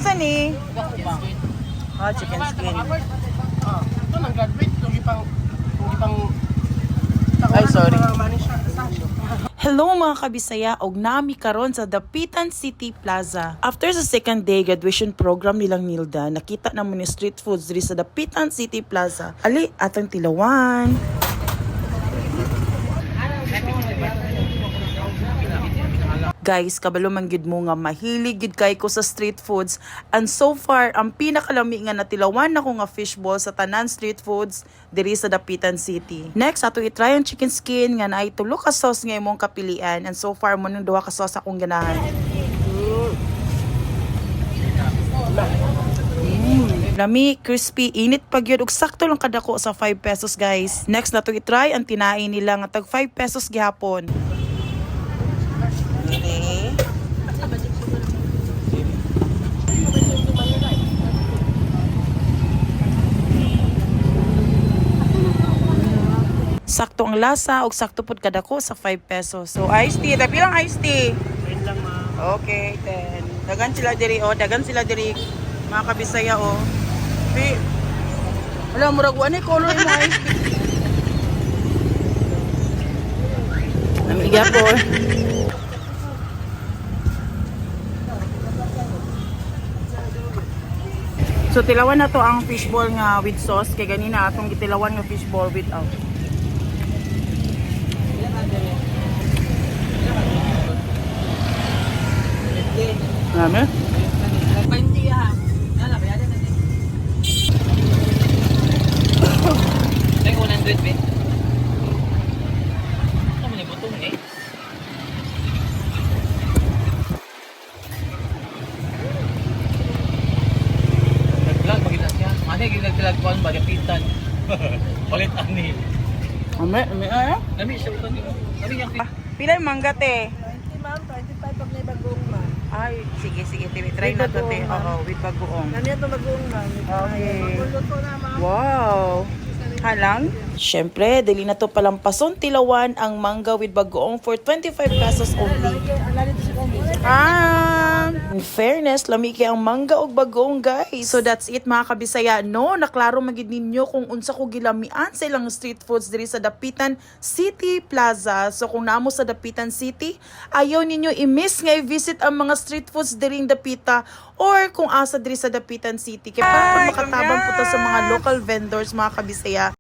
Unsa ni? Ah, chicken skin. Ito nang graduate, tugi pang Ay, sorry. manis siya. Hello mga kabisaya, og nami karon sa Dapitan City Plaza. After sa second day graduation program nilang Nilda, nakita naman ni street foods diri sa Dapitan City Plaza. Ali, atang tilawan. Guys, kabalo man gyud mo nga mahilig gyud kay ko sa street foods, and so far ang pinakalami nga natilawan nako nga fishball sa tanan street foods diri sa Dapitan City. Next, ato i-try ang chicken skin nga naay tulo ka sauce nga imong kapilian, and so far mo nang duha ka sauce akong ganahan. Lami, crispy, init pag yun, ug sakto lang kadako sa 5 pesos guys. Next na to i-try ang tinain nila nga tag 5 pesos gihapon. Sakto ang lasa ug sakto pud kadako sa 5 pesos. So iced tea, tapi lang iced tea. Wait lang ma. Okay, then dagan sila diri mga kabisaya oh. Wala murag ani color mo iced tea. Amiga po. So tilawan na to ang fishball nga with sauce kay ganina atong gitilawan nga fishball without. Nami? 20 ha. Nala, bayaran natin. Ay, 100 be. Ito mo na butong eh. Nag-vlog, magina siya. Ano yung nag-vlog ko ang bagapitan? Palit ani. Ame ay. Nami siya utang dito. Nami yung Pila yung mangga te? 20 ma'am, 25 pag may bagong ma'am. Ay, sige, try With na to te. bagoong, ma'am. Oo, with bagoong. Kami ito bagong ma'am. Okay. Maguluto na ma'am. Wow! Halang? Siyempre, dali na to palampason tilawan ang mangga with bagoong for 25 pesos only. Ang lalit siya kami. In fairness, lami kay ang mangga og bagoong guys. So that's it mga kabisaya. No, naklaro magid ninyo kung unsa ko gilamian sa ilang street foods diri sa Dapitan City Plaza. So kung namo sa Dapitan City, ayaw ninyo i-miss nga i-visit ang mga street foods diri sa Dapita or kung asa diri sa Dapitan City. Kaya para makatabang po ta sa mga local vendors mga kabisaya.